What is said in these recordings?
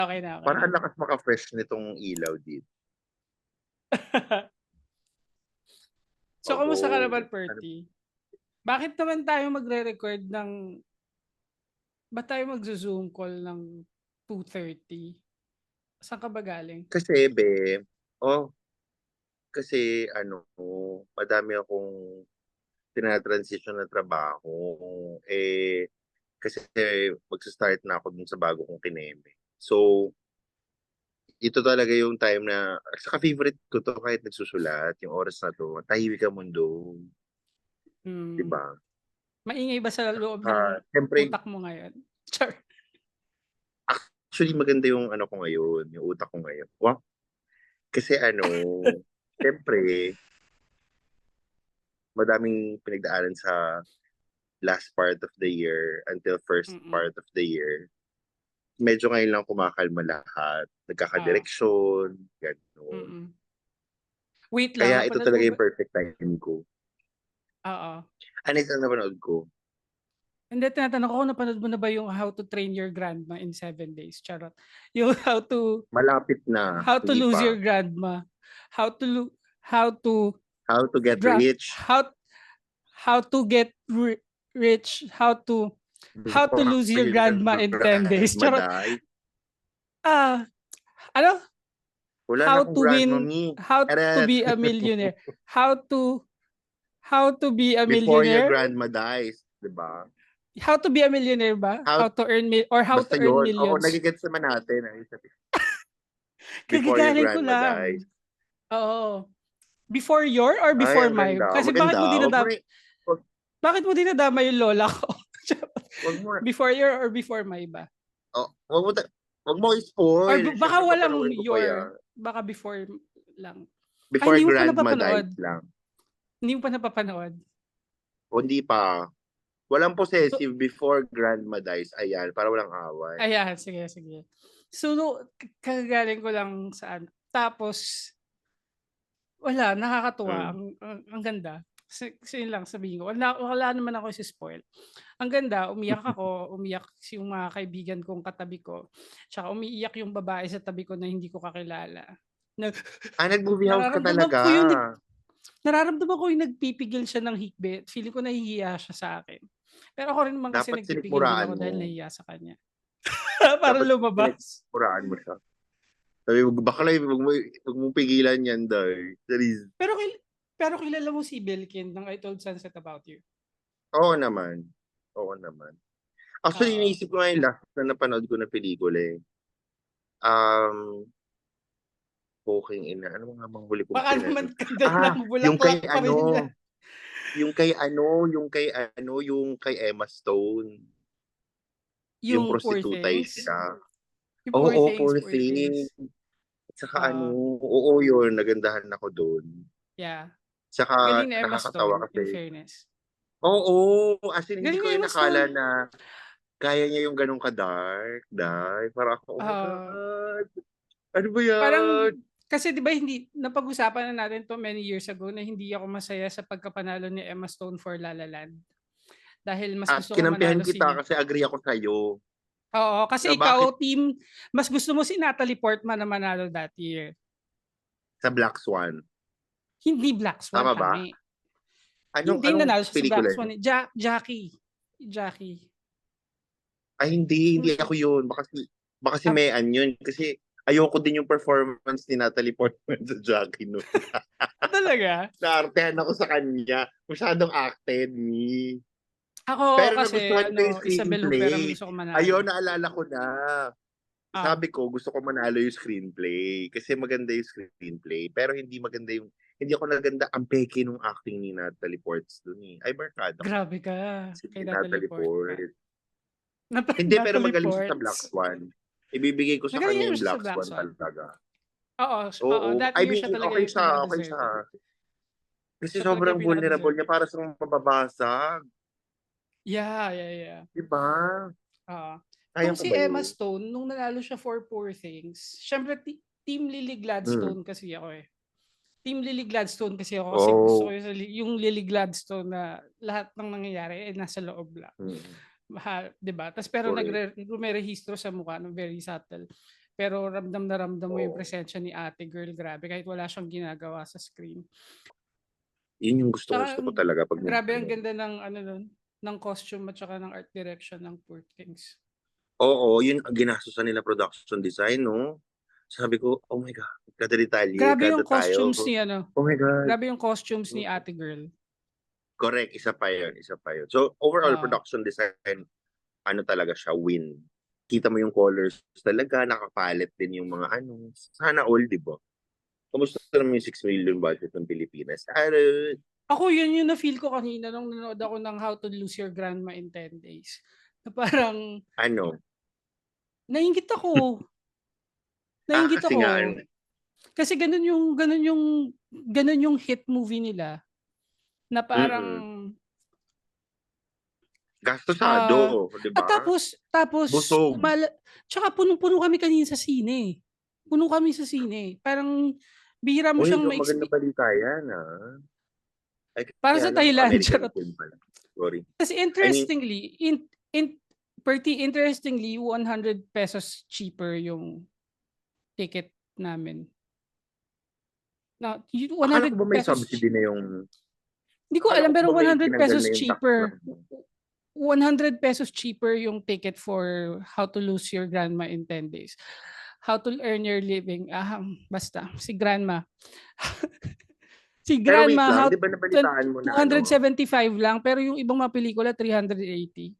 Okay na, okay Parang na. ang lakas maka-fresh nitong ilaw dito. So, kamusta ka Oo. naman, Perty? Bakit naman tayo magre-record ng ba't tayo magzo-Zoom call ng 2:30? Saan ka ba galing? Kasi oh, kasi ano, madami akong tina-transition na trabaho. Kasi magsa-start na ako dun sa bago kong kineme. So, ito talaga yung time na, saka favorite ko to kahit nagsusulat, yung oras na to, tahimik ang mundo, di Hmm, ba? maingay ba sa loob ng Siyempre, utak mo ngayon? Char. actually maganda yung ano ko ngayon, yung utak ko ngayon. Wow, kasi ano, siyempre, madaming pinagdaanan sa last part of the year until first Mm, part of the year. Medyo ngayon lang kumakalma lahat. oo, Nagkakadireksyon, gano'n. mm. Wait lang, Kaya ito napanood mo talaga ba yung perfect time ko. oo. Ano ito napanood ko? Hindi, tinatanong ko kung napanood mo na ba yung How to Train Your Grandma in 7 Days, charot. Yung Malapit na, how to hindi lose your pa. grandma, how to how to How to get rich how to get rich, how to before lose your your grandma in 10 days. grandma Charot. dies. Ah, ano? Wala na How akong to win, grandmommy. how to Eret. be a millionaire. How to be a Before your millionaire? grandma dies, di ba? How to be a millionaire ba? How, How to earn or how to basta earn yon. Oo, millions? nagigets naman natin. Before your Kagagaling ko grandma dies. lang. Oo. Before your or Ay, before ang my? ganda. Kasi Maganda. Wag, bakit mo dinadama yung lola ko? wag mo, Before your or before my ba? oh, wag mo Or i-spoil. baka Siyempre, walang papanoorin ko pa your, yan. baka before lang. Ay, Before hindi mo pa grandma dies napapanood. lang. Hindi mo pa napapanood. O hindi pa. Walang So, possessive before grandma dies. Ayan, para walang away. ayan, sige, sige. So, kagagaling ko lang saan. Tapos, wala, nakakatuwa. Mm. Ang ganda. Kasi yun lang sabihin ko. Wala naman ako si-spoil. Ang ganda, umiyak ako, umiyak yung mga kaibigan kong katabi ko. Tsaka umiiyak yung babae sa tabi ko na hindi ko kakilala. Na, Nag-movie house ka nararamdaman talaga. ko nararamdaman ko yung nagpipigil siya ng hikbi. Feeling ko nahihiya siya sa akin. Pero ako rin naman kasi Dapat nagpipigil din sinikmuraan ako dahil mo. nahihiya sa kanya. Para Dapat lumabas. sinikmuraan mo siya. Sabi mo, bakla, wag mo pigilan yan, dahil. Pero pero kilala mo si Belkin ng I Told Sunset About You. Oo naman. Oo naman. Actually, Oo. iniisip ko ngayon last na napanood ko na pelikula eh. Um, Poking ina. Ano nga bang huli kong Baka naman pinanood? ganda Ah, ng yung kay bulaklak pa rin niya. ano, yung kay Emma Stone. Yung Yung Poor prostitutay Things. siya. Yung Poor Oo, Things, poor Poor thing. Things. Saka Oo. oo yun, nagandahan ako doon. Yeah. Saka Galing ni Emma nakakatawa Stone, in kasi, fairness. oo, as in, hindi Galing ko ni rin Emma nakala Stone. na kaya niya yung ganun ka-dark, dahil parang ako, oh my Ah, God, ano ba parang yan? kasi 'di ba hindi napag-usapan na natin 'to many years ago na hindi ako masaya sa pagkapanalo ni Emma Stone for La La Land. Dahil mas At gusto ko kinampihan manalo kita si kasi agree ako sa'yo. oo, Na kasi bakit ikaw mas gusto mo si Natalie Portman na manalo that year. sa Black Swan? Hindi Black Swan, Tama ba? tangi. Anong Hindi anong nanalo siya sa Black pelikula Swan, yun? eh. Jackie. Jackie. Ay, hindi Sino ako siya? yun. Baka si Ah, Mean yun. Kasi ayoko din yung performance ni Natalie Portman sa Jackie noon. talaga? Naartehan ako sa kanya. Masyadong acted ni. Ako Pero kasi nagustuhan ko yung Isabel Huppert ang screenplay. gusto ko Ayun, manalo. naalala ko na. Ah, Sabi ko, gusto ko manalo yung screenplay. Kasi maganda yung screenplay. Pero hindi ako naganda ang peke nung acting ni Natalie Portman dun eh. Ay, barkada ko. grabe ka Si kay Natalie Natalie Portman. Portman. Hindi, pero Natalie magaling siya sa Black Ports. Swan. Ibibigay ko sa Magaling kanya naman yung siya sa Black Black Swan Swan. talaga. Oo, oo, Oo. that I year mean, siya talaga okay yung siya, okay siya. pinaka-deserving. Kasi Siya talaga sobrang yung vulnerable niya pinaka-deserving. para sa mga mababasag. Yeah, yeah, yeah. Di ba? Oo. Kaya Itong ko si ba Emma yun? Stone, nung nanalo siya for Poor Things, syempre Team Lily Hmm. Gladstone kasi ako eh. Team Lily Gladstone kasi ako kasi gusto ko Oh. yung Lily Gladstone na lahat ng nangyayari nasa loob lang. Hmm. 'Di ba? Tas pero Correct. may rehistro sa mukha no very subtle. pero ramdam na ramdam mo yung Oo. presensya ni ate girl, grabe kahit wala siyang ginagawa sa screen. Yun yung gustong-gusto Tsaka ko talaga 'pag may grabe ang gano'n. ganda ng ano nun, ng costume at saka ng art direction ng Poor Things. Oo, yun ang ginastusan nila production design 'no? Sabi ko, "Oh my God, kada detalye, Grabe kada yung tayo. costumes ni ano, Oh my God." grabe yung costumes ni Mm, ate girl. correct, isa pa yun, isa pa yun. So, overall Oo. production design, ano talaga siya, win. Kita mo yung colors talaga, nakapalit din yung mga ano, sana all, 'di ba? Kamusta naman yung 6 million budget ng Pilipinas? Ano, Ako yun yung na-feel ko kanina nung nanood ako ng How to Lose Your Grandma in 10 Days, na parang ano, nainggit ako, nainggit kasi ako. nga Kasi ganun yung hit movie nila na parang, mm, gastosado, ah, 'di at ba? tapos Busog. tsaka punong-puno kami kanina sa sine. Puno kami sa sine. Parang bihira mo Uy, siyang magandang balita yan, Ay, para kaya sa lang Thailand, American charot. film pala, sorry. Kasi I mean, interestingly, 100 pesos cheaper yung ticket namin. Na yung akala ko 100 ba may pesos subsidy na yung hindi ko akala alam ko pero ba may 100 tinanggal pesos na yung tax cheaper. ng 100 pesos cheaper yung ticket for How to Lose Your Grandma in 10 Days. How to Earn Your Living. Basta. Si Grandma. Si pero wait Grandma, lang, how 'di ba nabalitaan mo na ano, 275 lang, pero yung ibang mga pelikula, 380.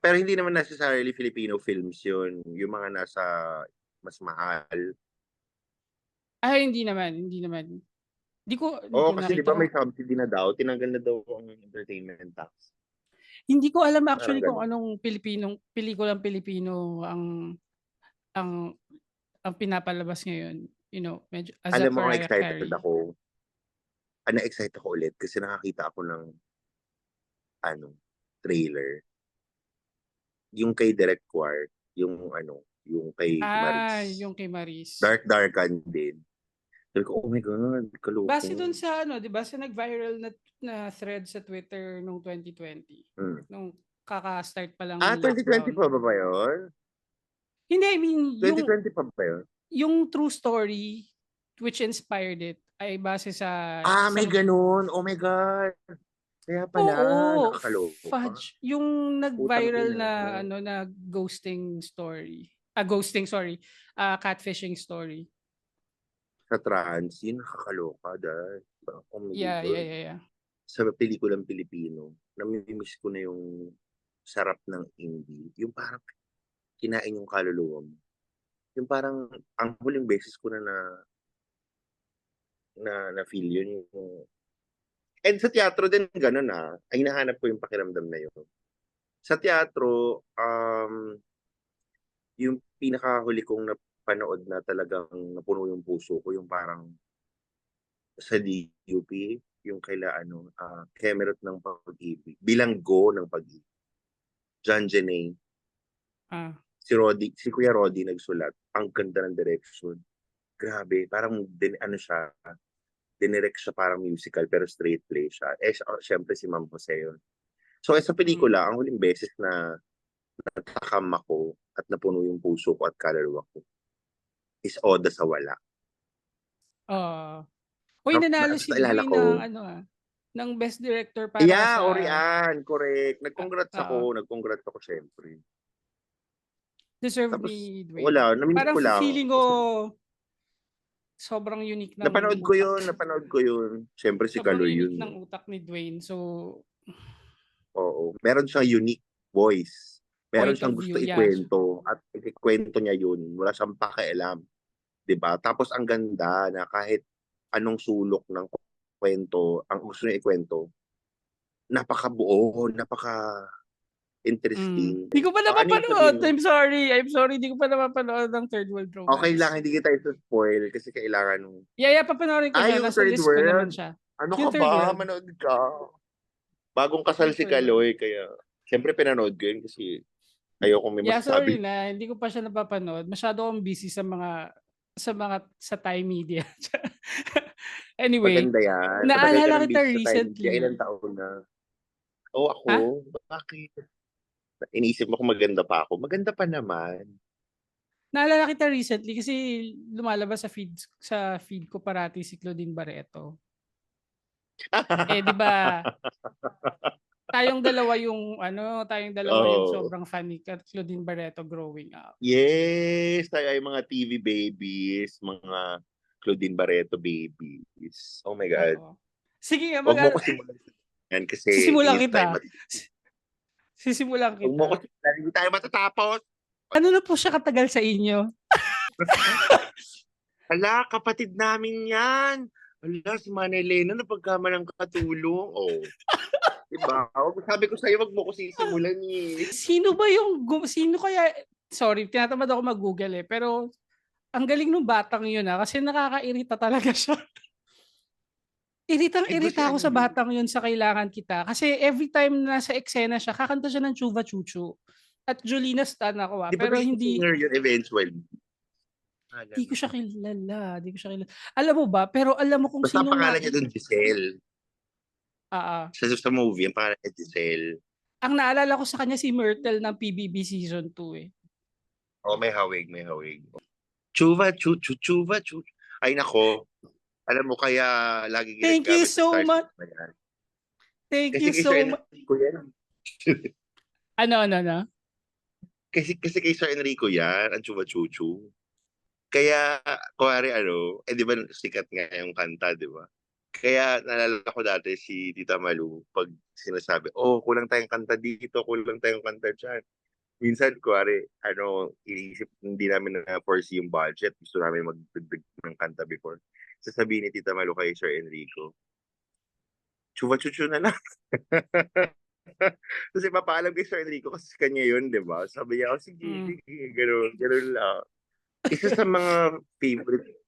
pero hindi naman necessarily Filipino films yun, yung mga nasa mas mahal. Ay, hindi naman, hindi naman. Di Oo, ko kasi 'di ba nakita may kung, subsidy na daw, tinanggal na daw ang entertainment tax, hindi ko alam parang actually kung gano'n. anong pelikulang Pilipino ang ang pinapalabas ngayon, medyo as a Alam mo ang Mariah excited Carey. ako, na-excite ako ulit kasi nakakita ako ng ano, trailer. Yung kay Direk Quark, yung ano, yung kay Maris. Yung kay Maris. Dark-darkan din. Sabi ko, "Oh my God, Base kaloko." dun sa ano, 'di ba, sa nag-viral na thread sa Twitter nung 2020, Hmm. nung kaka-start pa lang ng 2020 lockdown. pa ba yun? Hindi, I mean, 2020 pa ba yun? yung true story which inspired it ay base sa May gano'n. Oh my God. Kaya pala, oo, nakakaloka. fudge. Yung Putang nag-viral ina. na ano, na ghosting story. Ghosting, sorry. Catfishing story. Sa trans, yun nakakaloka dahil oh my Yeah, yeah, God. yeah, yeah. Sa pelikulang Pilipino, namimiss ko na yung sarap ng indie. Yung parang kinain yung kaluluwa mo. Yung parang ang huling beses ko na feel yun yung and sa teatro din gano'n, ay hinahanap ko yung pakiramdam na yun. Sa teatro, yung pinakahuli kong napanood na talagang napuno yung puso ko yung parang sa DUP, yung kaila ano, Kemerut ng Pag-ibig, Bilanggo ng Pag-ibig, John Janae, Ah, si Kuya Roddy nagsulat. Ang ganda ng direction. Grabe, parang din ano siya, dinirect siya parang musical pero straight play siya. Syempre si Ma'am Jose yun. So, sa mm. pelikula, ang huling beses na natakam ako at napuno yung puso ko at kaluluwa ko is Oda sa Wala. Oo. Uy, nanalo si Basta naalala Dwayne ko, ng ano, ng best director para yeah, sa Orian, correct. oo, Nag-congrats ako syempre. deserve Tapos, ni Dwayne. wala, namimiss Parang ko lang. feeling ko Kasi sobrang unique ng utak. napanood ko yun. Syempre si Sobrang Kaloy unique yun. ng utak ni Dwayne. So, Oo. Meron siyang unique voice. Meron point siyang of gusto view, yeah. ikwento at ikikwento niya yun. Wala siyang pakialam. 'Di ba? Tapos ang ganda na kahit anong sulok ng kwento, ang gusto niya ikwento, napakabuo, napaka-interesting. Di ko pa Ano yung napapanood. sabihin mo? I'm sorry, di ko pa napapanood ng Third World Okay lang, Romance. hindi kita spoil kasi kailangan nung Yeah, papanoorin ko siya. yung Nasa Third list ko naman World? siya. Ano Yung ka Third ba? World. Manood ka. Bagong kasal Yung si Third World. Kaloy, kaya siyempre pinanood ko yun kasi ayoko may Yeah, sorry masasabi. na. Hindi ko pa siya napapanood. Masyado akong busy sa Thai media. Anyway, Maganda yan. Matagal ka naalala ng kita busy sa time media. Ilang recently. taon na? Oo, ako. Ha? Bakit? Iniisip mo kung maganda pa ako. Maganda pa naman. Naalala kita recently kasi lumalabas sa feed ko parati si Claudine Barreto. Eh, 'di ba, tayong dalawa yung Oo. sobrang fan ni Claudine Barreto growing up. Yes, tayo ay mga TV babies, mga Claudine Barreto babies. Oh my God. Oo. Sige nga 'Wag mo ko simulan yan kasi sisimulan hindi tayo kita, sisimulan 'wag mo ko kita. simulan, hindi tayo matatapos. Ano na po siya katagal sa inyo? Hala, kapatid namin yan. Hala, si Manay Lena napagkamalang katulong. Oh, 'di ba? Sabi ko sa'yo, 'wag mo ko sisimulan, eh. Sino kaya, sorry tinatamad ako mag-Google, eh, pero ang galing nung batang yun, kasi nakakairita talaga siya. Ay, ba si Iritang-irita ako ano sa yun? batang yun sa Kailangan Kita kasi every time na nasa eksena siya kakanta siya ng Chuva Chuchu at Jolina stan ako, 'Di ba pero naging hindi singer yun eventually? Ah, di ko gano'n. siya kilala, di ko siya kilala. Alam mo ba, pero alam mo kung Basta ang sinong pangalan niya dun Giselle. oo. Sa movie, ang pangalan niya Giselle. Ang naalala ko sa kanya si Myrtle ng PBB season 2, eh. Oh, may hawig, may hawig. Chuva chu chu chuva chu. Ay nako, alam mo kaya lagi Thank you ginagamit sa so Star much. Cinema yan. Thank Kasi you kay Sir so much. Enrico yan. Ano? Kasi kay Sir Enrico yan, ang Chuva Chuchu. Kaya, kunwari ano, eh di ba sikat nga yung kanta, di ba? Kaya naalala ko dati si Tita Malu, pag sinasabi, oh, kulang tayong kanta dito, kulang tayong kanta dyan. Minsan, kunwari, ano, iniisip, hindi namin na-foresee yung budget. Gusto namin magdagdag ng kanta before. Sasabihin ni Tita Malu kay Sir Enrico, chuva chuchu na lang. Kasi papaalam kay Sir Enrico kasi kanya yun, di ba? Sabi niya, oh, sige, Hmm. sige, gano'n lang. Isa sa mga favorite,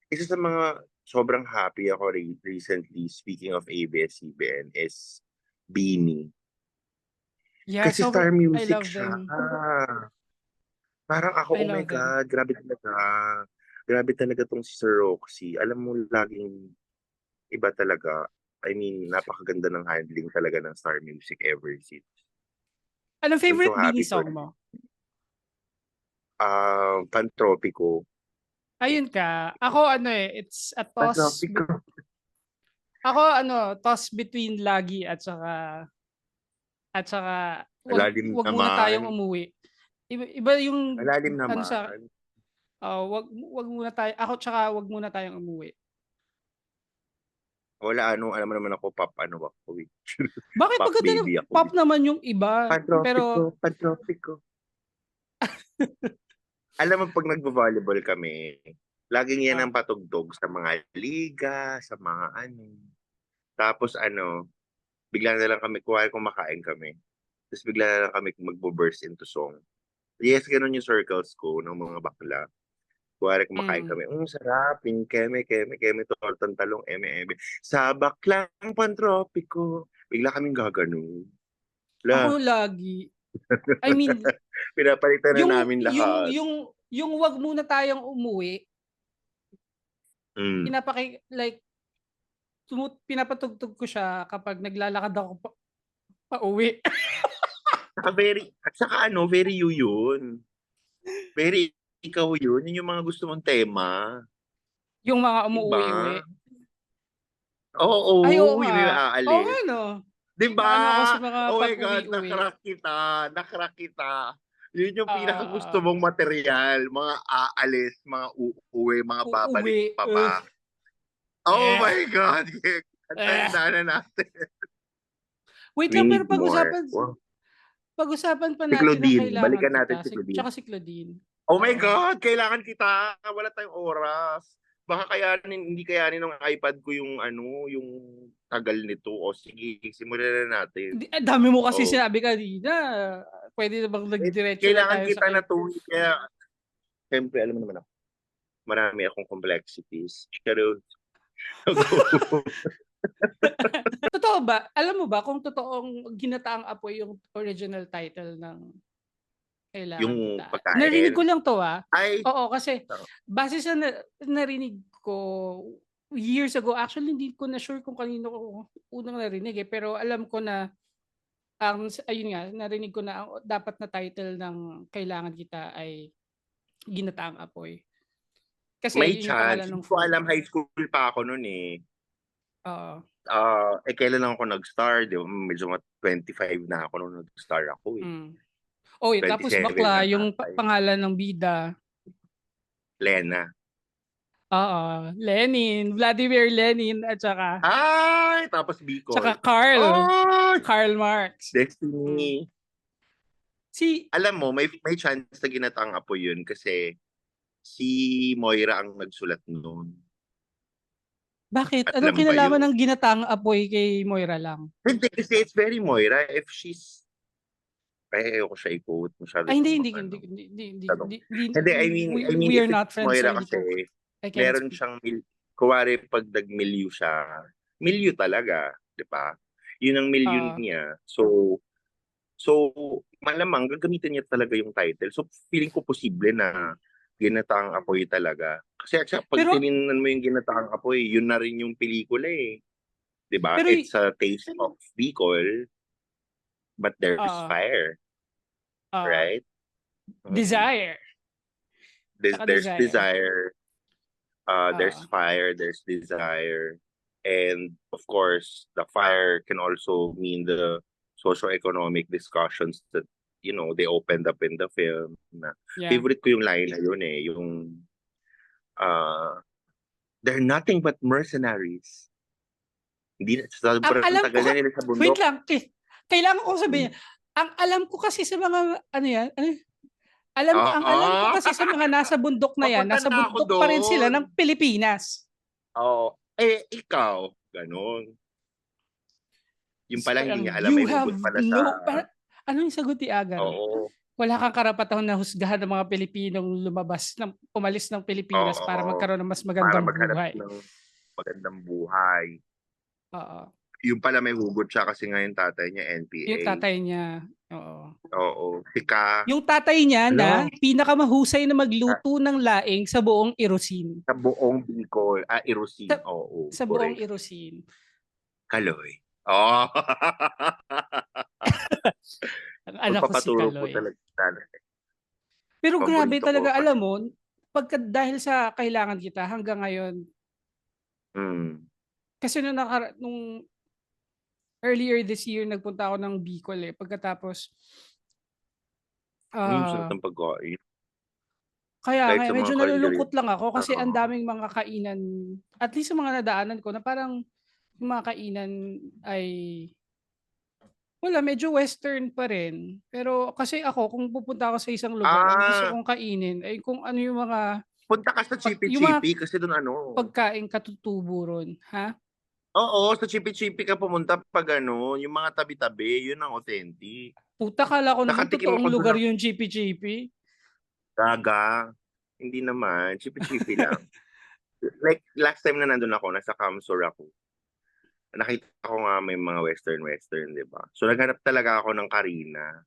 isa sa mga sobrang happy ako recently, speaking of ABS-CBN, is Beanie. Yeah, Kasi Star I Music love siya. them. Parang ako, I oh my love them. God, grabe talaga. Grabe talaga tong si Sir Roxy. Alam mo, laging iba talaga. I mean, napakaganda ng handling talaga ng Star Music ever since. Anong I'm so favorite Beanie happy for song mo? Pantropico. Ayun ka. Ako it's a toss. Pantropico. Ako toss between Lagi at saka Malalim wag muna tayong naman. umuwi. Iba yung Malalim ano sa naman. wag muna tayo ako tsaka wag muna tayong umuwi. Wala ano, alam mo naman ako, pop ano ako eh. Bakit Pop maganda ng baby ako pop eh. naman yung iba, Pantropico, pero pantropico. Alam mo, pag nagvo-volleyball kami, laging yan ah, ang patugtog sa mga liga, sa mga ano. Tapos ano, bigla na lang kami, kuha kumakain kami. Tapos bigla na lang kami magbo-burst into song. Yes, ganun yung circles ko ng mga bakla. Kuwari kumakain mm. kami, sarap, yung keme, tortang talong, eme. Sabak lang pantropiko. Bigla kaming gaganon. La, Ako Lagi. I mean, pinapalitan na yung namin yung lahat. yung yung wag muna tayong umuwi, Mm. like pinapatugtog ko siya kapag naglalakad ako pauwi. At saka ano, very you yun. Very ikaw yun. Yun yung mga gusto mong tema. Yung mga Diba? umuuwi-uwi. Ay, oo Oo, yun yung nga. Oo nga aalis. 'no. Diba? Na ano ako sa mga Oh my God, pag-uwi-uwi. nakrak kita. Yun yung pinakagusto Oo. mong material. Mga aalis, mga uuwi, mga babalik Uuwi, pa ba. Oh eh, my God, eh. tanda na natin. Wait We lang, pero need more. Wow. pag-usapan pa Si natin ang Claudine, Kailangan balikan natin Kita, si Claudine. tsaka si Claudine. Oh my Oo. God, kailangan kita. Wala tayong oras. Baka kayanin, hindi kayanin ng iPad ko yung ano, yung tagal nito. O sige, simulan na natin. Ang dami mo kasi Oh. sinabi kanina. Puwede na bang nagdiretso na Kailangan tayo sa kita na to. Kaya, siyempre, alam mo naman ako, marami akong complexities. Pero, Totoo ba? Alam mo ba kung totoong Ginataang Apoy yung original title ng Kailangan yung Kita? Narinig ko pagkain, lang 'to, ay, Oo, kasi base sa narinig ko years ago, actually hindi ko na sure kung kanino ko unang narinig, pero alam ko na ayun nga, narinig ko na ang dapat na title ng Kailangan Kita ay Ginataang Apoy. May Kasi yun yung pangalan chance. ng Hindi ko food. alam, high school pa ako nun eh. Oo. Kailan lang ako nag-star, di ba? Medyo 25 na ako nung nag-star ako eh. Mm. Oh, tapos 27 bakla yung ata eh. pangalan ng bida. Lena. Oo, Lenin, Vladimir Lenin at Ay! Tapos Bicol. saka Karl, Ay! Karl Marx. Mm. Destiny. Si Alam mo, may chance na ginataang apoy yun kasi si Moira ang nagsulat noon. Bakit? Anong Alam mo ba kinalaman yun? ng Ginataang Apoy kay Moira lang? Hindi, kasi it's very Moira. If she's... Ay, ayoko siya i-quote. Masyado Ay, siyang hindi, hindi, ano. hindi, hindi, hindi, Tanong. hindi, hindi, Hindi, I mean, we if are it's not friends, so Moira hindi kasi, ko, I cannot meron speak. siyang, kuwari pag nag-milyu siya, milyu talaga, di ba? Yun ang milyon Ah, niya. So, malamang gagamitin niya talaga yung title. So, feeling ko posible na Ginataang Apoy talaga. Kasi at pag pero, tinignan mo yung Ginataang Apoy, yun na rin yung pelikula eh. 'Di ba? pero, It's a taste of Bicol, but there's ah, fire, ah, right? Mm. desire, saka There's desire. desire, there's Ah, fire, there's desire, and of course, the fire can also mean the socio-economic discussions that they opened up in the film. Na yeah. favorite ko yung line na yun eh, yung uh, they're nothing but mercenaries. Hindi na, Ang sobrang alam ko, tagal na nila sa wait bundok. lang, kailangan ko sabihin, Hmm. ang alam ko kasi sa mga, ano yan, ang alam ko Oo. kasi sa mga nasa bundok na yan, Papunta nasa na ako bundok pa rin sila doon. ng Pilipinas. Oo. Ikaw, ganun. Yung pala hindi niya alam, You may have hugot pala sa... no, ano yung sagot ni Agar? Oo. Wala kang karapatang nahusgahan ng mga Pilipinong umalis ng Pilipinas para Oo. magkaroon ng mas Para magandang maghanap buhay. ng magandang buhay. Oo. Yung pala may hugot siya kasi nga yung tatay niya Yung NPA. tatay niya, oo. Oo. Tika. Yung tatay niya Ano? na pinakamahusay na magluto ng laing sa buong Irosin. Sa buong Bicol. Irusin. Sa, Oo. sa buong Correct. Irosin. Kaloy. Oh. Ang anak ko si Magpapaturo po Kaloy. talaga. Pero grabe Paborito ko. talaga, alam mo, dahil sa kailangan kita hanggang ngayon, Mm. kasi nung earlier this year, nagpunta ako ng Bicol eh. Pagkatapos, Sarap ah, ng pagkain. kaya Like nga sa mga medyo karinderya. nalulungkot lang ako kasi ang Oo. daming mga kainan, at least sa mga nadaanan ko, na parang yung mga kainan ay wala, medyo western pa rin. Pero kasi ako, kung pupunta ako sa isang lugar, ang gusto Ah, kong kainin ay kung ano yung mga punta ka sa Chippy yung mga Chippy kasi doon ano. pagkaing katutubo ron, ha? Oo, sa Chippy Chippy ka pumunta pag ano, yung mga tabi-tabi, yun ang authentic. Puta, kala ko naman Nakatikim totoong ako doon lugar ng yung Chippy Chippy. daga. Hindi naman, Chippy Chippy lang. Like last time na nandun ako, nasa Camsor ako. Nakita ko nga may mga western, di ba? So naghanap talaga ako ng Karina.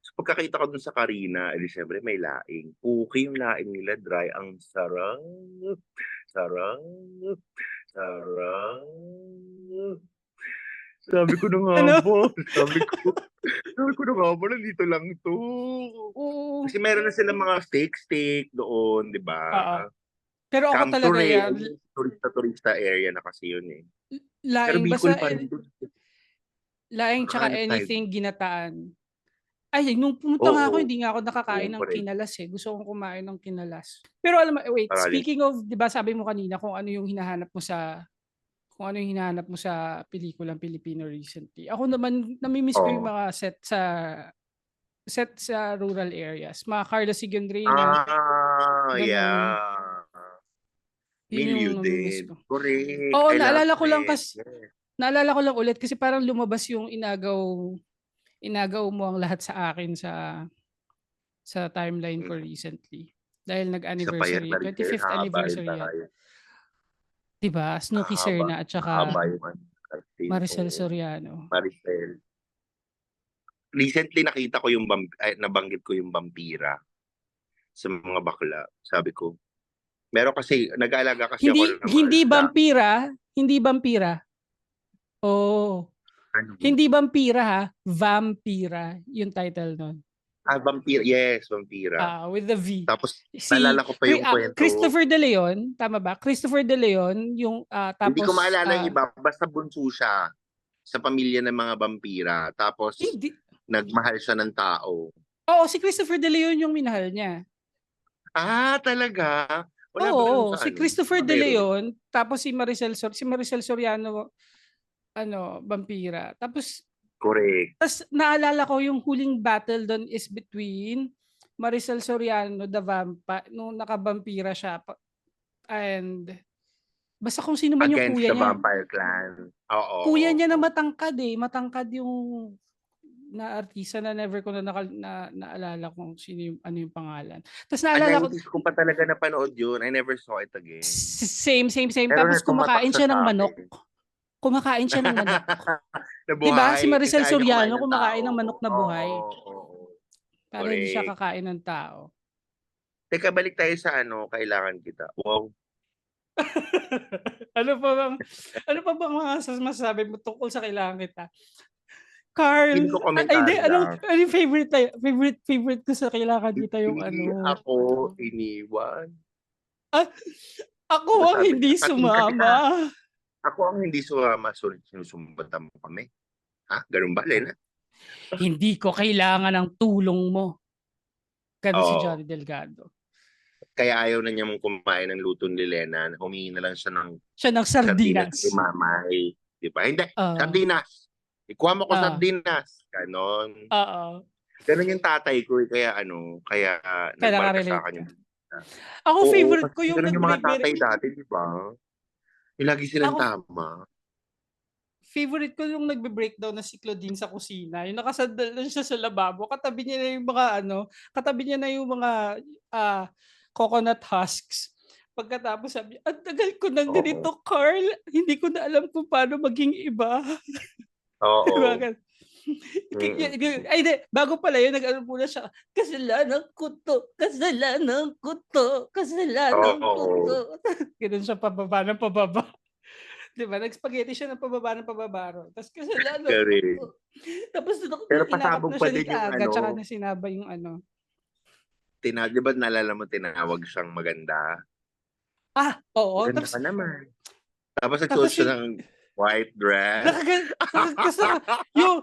So pagkakita ko dun sa Karina, edi syempre may laing. Okay yung laing nila, dry. Ang sarap. Sarap. Sarap. Sabi ko na nga Ano? ba? Sabi ko na nga ba, nandito lang to. Oo. Kasi meron na sila mga steak doon, di ba? Oo. Pero ako Camso talaga Ray, yan, turista area na kasi yun eh. Pero laing Bicol basta pa rin doon. laing tsaka Makahanap tayo doon. anything ginataan. Ay, nung pumunta nga ako, Oo, hindi nga ako nakakain oo, ng correct. kinalas eh. Gusto kong kumain ng kinalas. Pero alam mo, wait, Parali. speaking of, 'di ba sabi mo kanina kung ano yung hinahanap mo sa pelikulang Pilipino recently. Ako naman nami-miss ko yung Oo. mga set sa rural areas. Mga Carla Sigandrina, ganun. Yeah. Yun yung Milyo nami-miss din. ko. Correct. Oo, I love naalala ko lang it. kasi Yes. naalala ko lang ulit kasi parang lumabas yung inagaw mo ang lahat sa akin sa timeline ko Mm. recently. Dahil Isa pa yan, nag-anniversary, Maricel. 25th Hahaba rin anniversary yan. tayo. 'Di ba? Snooki Hahaba. Serna at Hahaba saka yung ano. Maricel. Maricel Oo. Soriano. Maricel. Recently nakita ko yung nabanggit ko yung vampira sa mga bakla. Sabi ko, meron kasi, nag-aalaga kasi ako Hindi ng mga hindi isda. vampira, hindi vampira. Oh, Ano? hindi vampira ha, vampira yung title nun. Vampira, yes, Vampira. With the V. Tapos Si naalala ko pa yung kwento. Christopher De Leon, tama ba? Christopher De Leon, yung Hindi ko tapos maalala yung iba, basta bunso siya sa pamilya ng mga vampira. Tapos hindi. nagmahal siya ng tao. Oo, si Christopher De Leon yung minahal niya. Talaga? Wala ba ganun Oo, sa si ano? Christopher De Meron. Leon, tapos si Maricel Soriano, vampira. Tapos Correct. naalala ko yung huling battle doon is between Maricel Soriano, the vampire, nung nakabampira siya, and basta kung sino man yung Against kuya the niya. Vampire Clan. Oo. Kuya niya na matangkad eh. Matangkad yung na artista na never ko naalala kung sino yung, ano yung pangalan. Tapos naalala ko, 90s ko pa talaga napanood yun. I never saw it again. same. Pero Tapos tumatak kumakain siya siya sa ng manok. akin. Kumakain siya ng manok. Diba? Si Nabuhay. Kasi Maricel ayaw niya kumain Soriano ng kumakain tao. ng manok na buhay. Oo. Para hindi siya Correct. kakain ng tao. Teka, balik tayo sa kailangan kita. Wow. ano pa bang mga masasabi mo tungkol sa kailangan kita? Carl, Hindi ko hindi, komentary lang. ano yung favorite ko sa kailangan kita yung Hindi ako iniwan. Ako Diba ang sabi hindi niya? Kasi sumama. ako ang hindi sumama. Sinusumbatan mo kami. Ganun ba, Lena? Hindi ko kailangan ng tulong mo. Ganun si Oo. Johnny Delgado. Kaya ayaw na niya mong kumain ng luto ni Lena. Humingi na lang siya ng sardinas kay Sardinas. Mamay. Di ba? Hindi. Oo. Sardinas. Ikuha mo ko sardinas. Ganon. Oo. Ganon yung tatay ko. Kaya kaya nagmarka sa Nakarelate akin ka. yung Ako Oo, favorite ko kasi yung ganun yung mga tatay nagbe-break. dati, di ba? Yung lagi silang Ako tama. favorite ko yung nagbe-breakdown na si Claudine sa kusina. Yung nakasandal lang siya sa lababo. Katabi niya na yung mga katabi niya na yung mga coconut husks. Pagkatapos sabi niya, ang tagal ko nang Oo. ganito, Carl. Hindi ko na alam kung paano maging iba. Diba? Oo. Ay, di. Bago pala yun, nag-ano muna siya, kasalanan ko to. Oo. Ganun siya pababa ng pababa. Diba? Nag-spaghetti siya ng pababa ng pababa. Tapos kasalanan ko to. Correct. Tapos Pero inakap pasabog na pa siya ni din yung Kaagad, tsaka na sinaba yung di ba naalala mo tinawag siyang maganda? Oo. Maganda ka naman. Tapos nagsuot Tapos siya ng white dress. yung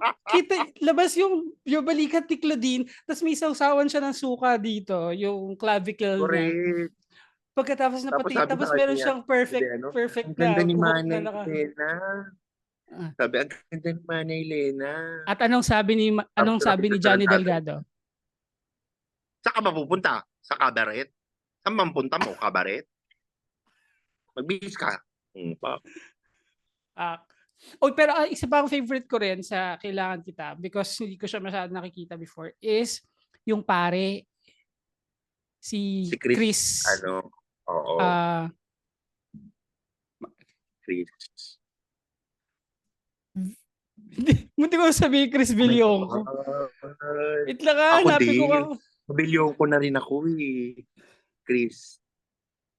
labas yung balikat ni Claudine, tapos may sausawan siya ng suka dito, yung clavicle niya. Correct. Pagkatapos Tapos sabi tapos sa meron kanya, siyang perfect ang ganda na ni buhok na Manay Lena. Sabi, ang ganda ni Manay Lena. At anong sabi ni Johnny Delgado? Saan ka mapupunta? Sa kabaret? Saan mampunta mo? Kabaret? Magbihis ka. Pero isa pa ang favorite ko rin sa Kailangan Kita, because hindi ko siya masyadong nakikita before, is yung pare, si Chris. Oo. Chris. Munti ko sabihin Chris Villonco. Wait lang hanapin ko ka. Villonco na rin ako Chris.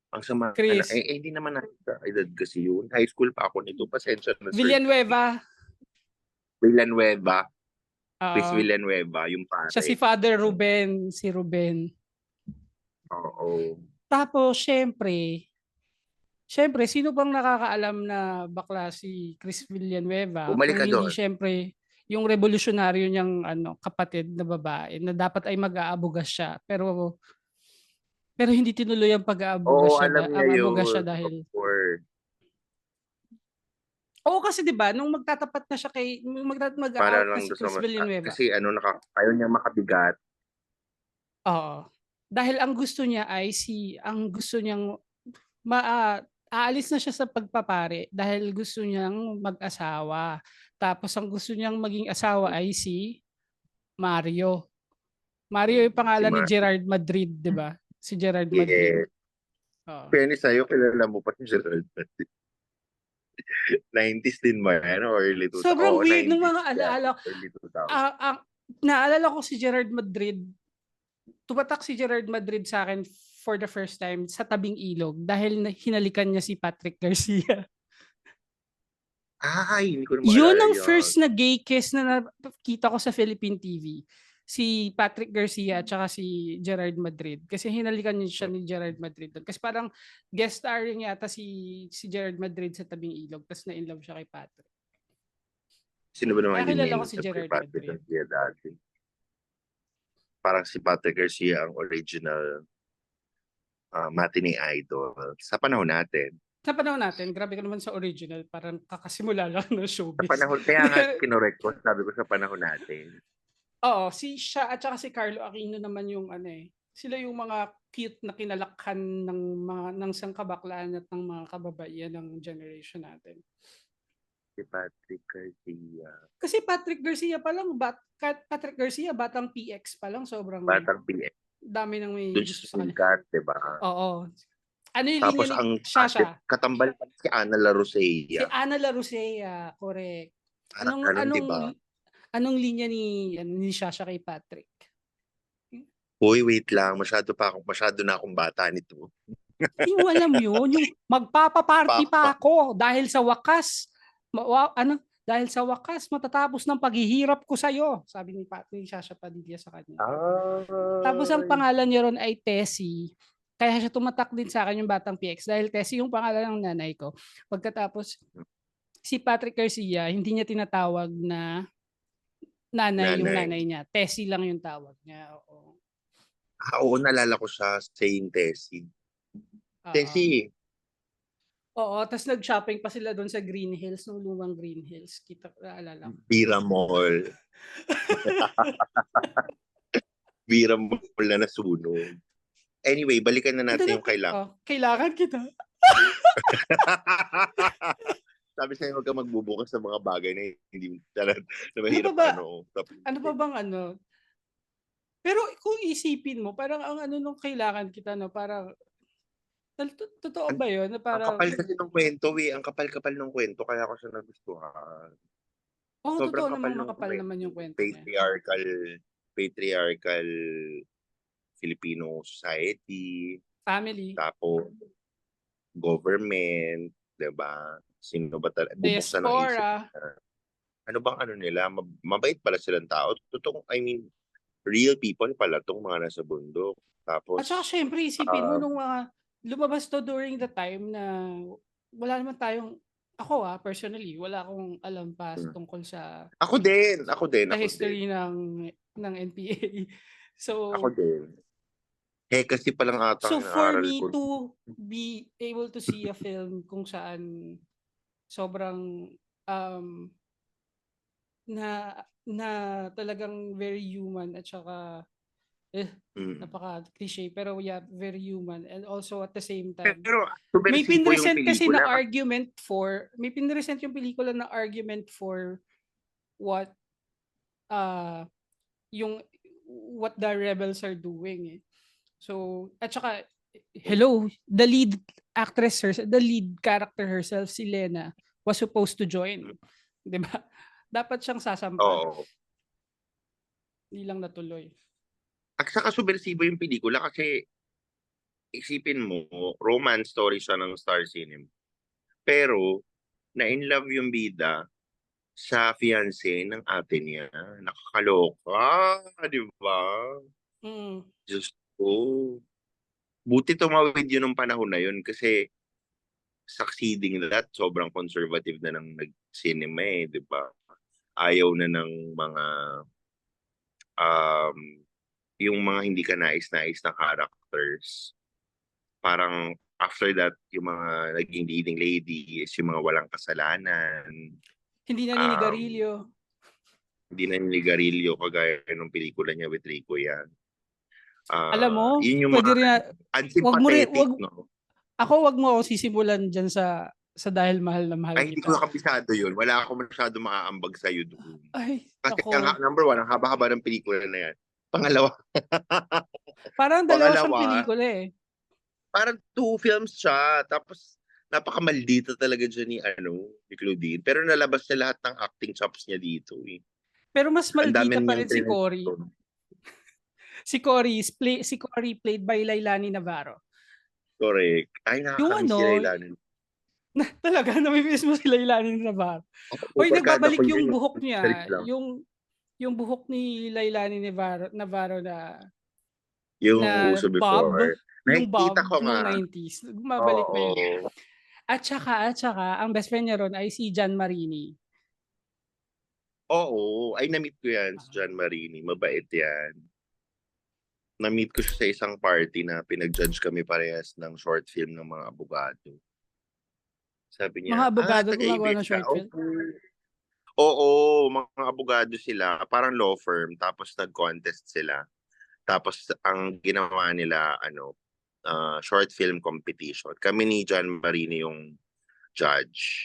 Ang sama. Chris. Hindi naman edad kasi yun. High school pa ako nito. Pasensya na, sir. Villanueva. Chris Villanueva, yung pare. Siya si Father Ruben. Si Ruben. Oo. Tapos, syempre, sino bang nakakaalam na bakla si Chris Villanueva? Bumalik ka doon. Hindi, syempre, yung revolusyonaryo niyang kapatid na babae na dapat ay mag-aabugas siya. Pero hindi tinuloy ang pag-aabugas siya. Alam niya aabugas siya dahil... Oo, kasi 'di ba nung magtatapat na siya kay mag-out na si Chris Villanueva. Kasi ayaw niya makabigat. Oo. Dahil ang gusto niya ay aalis na siya sa pagpapare dahil gusto niyang mag-asawa. Tapos ang gusto niyang maging asawa ay si Mario. Mario yung pangalan ni Gerard Madrid, 'di ba? Si Gerard Madrid. Oo. Fairness sa'yo, kilala mo pa si Gerard Madrid. 90s din ba yan? Or early 2000s? Sobrang weird ng mga alaala. Early 2000s. Naalala ko si Gerard Madrid. Tumatak si Gerard Madrid sa akin for the first time sa Tabing Ilog dahil hinalikan niya si Patrick Garcia. Hindi ko na maalala yun ang first na gay kiss na nakita ko sa Philippine TV. si Patrick Garcia at saka si Gerard Madrid. Kasi hinalikan niya siya ni Gerard Madrid doon. Kasi parang guest starring yata si Gerard Madrid sa Tabing Ilog, tapos na-inlove siya kay Patrick. Sino ba naman Kaya hindi kilala ko si na-inlove kay Gerard Patrick Madrid. Garcia dati? Parang si Patrick Garcia ang original matinee idol sa panahon natin. Sa panahon natin, grabe ka naman sa original, parang kakasimula lang ng Sa showbiz. panahon, kaya nga kinorek ko, sabi ko sa panahon natin. Oo, siya at saka si Carlo Aquino naman yung ano eh. Sila yung mga cute na kinalakhan ng sangkabaklaan at ng mga kababaihan ng generation natin. Si Patrick Garcia. Kasi Patrick Garcia pa lang, Patrick Garcia, batang PX pa lang, sobrang Batang PX. dami nang may Doon gusto siya sa kanya. sumikat, diba? Oo. Ano yung Tapos linya ni ang Shasha? katambal pa si Ana La Si Rosea. Ana La Rosea, correct. Parang ganun, diba? Anong linya ni Shasha kay Patrick? Uy, wait lang. Masyado na akong bata nito. Hindi mo alam yun. Yung magpapaparty pa ako dahil sa wakas, dahil sa wakas matatapos ng paghihirap ko sa'yo. Sabi ni Shasha Padilla sa kanya. Tapos ang pangalan niya ron ay Tessie. Kaya siya tumatak din sa akin yung Batang PX dahil Tessie yung pangalan ng nanay ko. Pagkatapos, si Patrick Garcia, hindi niya tinatawag na nanay yung nanay niya. Tessie lang yung tawag niya. Oo. Oo, nalala ko siya saying Tessie. Tessie. Oo, tapos nag-shopping pa sila doon sa Green Hills, nung lumang Green Hills. Naalala ko. Bira Mall. Bira Mall na nasunog. Anyway, balikan na natin yung kailangan. Kailangan kita. Sabi sa'yo, huwag ka magbubukas sa mga bagay na hindi na mahirap ano pa bang ano? Pero kung isipin mo, parang ang ano nung kailangan kita, no? Parang, totoo ba yun? Na parang, ang kapal kasi ng kwento eh. Ang kapal-kapal ng kwento, kaya ako siya nagustuhan. Oo, sobrang totoo kapal namang ng makapal naman yung kwento niya. Patriarchal Filipino society. Family. Tapos, government, diba? Sino ba talaga? Bubuksan ng isip nila. Ano bang ano nila? Mabait pala silang tao. Real people pala tong mga nasa bundok. Tapos, at saka syempre, isipin mo nung lumabas to during the time na wala naman tayong, ako personally, wala akong alam pa tungkol sa Ako din. Sa history ng NPA. So, ako din. Kasi palang ata so for me to be able to see a film kung saan sobrang na talagang very human at saka napaka-cliche pero yeah, very human and also at the same time pero may pinresent kasi na argument for yung pelikula na argument for what yung what the rebels are doing. So at saka hello, the lead actress the lead character herself, si Lena, was supposed to join, 'di ba? Dapat siyang sasampa. Hindi lang natuloy. At saka subversibo yung pelikula kasi isipin mo, romance story siya ng Star Cinema. Pero na-inlove yung bida sa fiancé ng ate niya. Nakakaloka, di ba? Diyos ko. Buti tumawid yun ng panahon na yun kasi succeeding that, sobrang conservative na ng nag-cinema di ba? Ayaw na ng mga yung mga hindi ka nais-nais na characters. Parang after that, yung mga naging leading lady is yung mga walang kasalanan. Hindi naninigarilyo. Hindi naninigarilyo kagaya ng pelikula niya with Rico yan. Alam mo, yun yung pwede mga unsympathetic, no? Wag mo ako sisimulan dyan sa dahil mahal na mahal kita. Hindi ko kabisado yun. Wala ako masyado maaambag sa'yo doon. Kasi number one, ang haba-haba ng pelikula na yan. Pangalawa. Parang dalawa siyang pelikula eh. Parang 2 films siya. Tapos, napakamaldita talaga dyan ni Claudine. Pero nalabas niya lahat ng acting chops niya dito eh. Pero mas maldita pa rin si Cory. Si Cory played by Lailani Navarro. Correct. Ay, nakakamiss si Lailani. Talaga, namimiss mo si Lailani Navarro. Uy, nagbabalik yung buhok niya. Yung buhok ni Lailani Navarro Yung na uso bob, before. yung Nakikita bob ko nung nga. 90s, bumabalik na yun. Oo. At saka ang best friend niya ron ay si John Marini. Oo. Ay, na-meet ko yan si Ah. John Marini. Mabait yan. Na-meet ko siya sa isang party na pinag-judge kami parehas ng short film ng mga abogado. Sabi Mga niya, abogado gumagawa taga-ABS ng ka? short film? Opo. Oo, mga abogado sila. Parang law firm. Tapos nag-contest sila. Tapos ang ginawa nila, short film competition. Kami ni John Marini yung judge.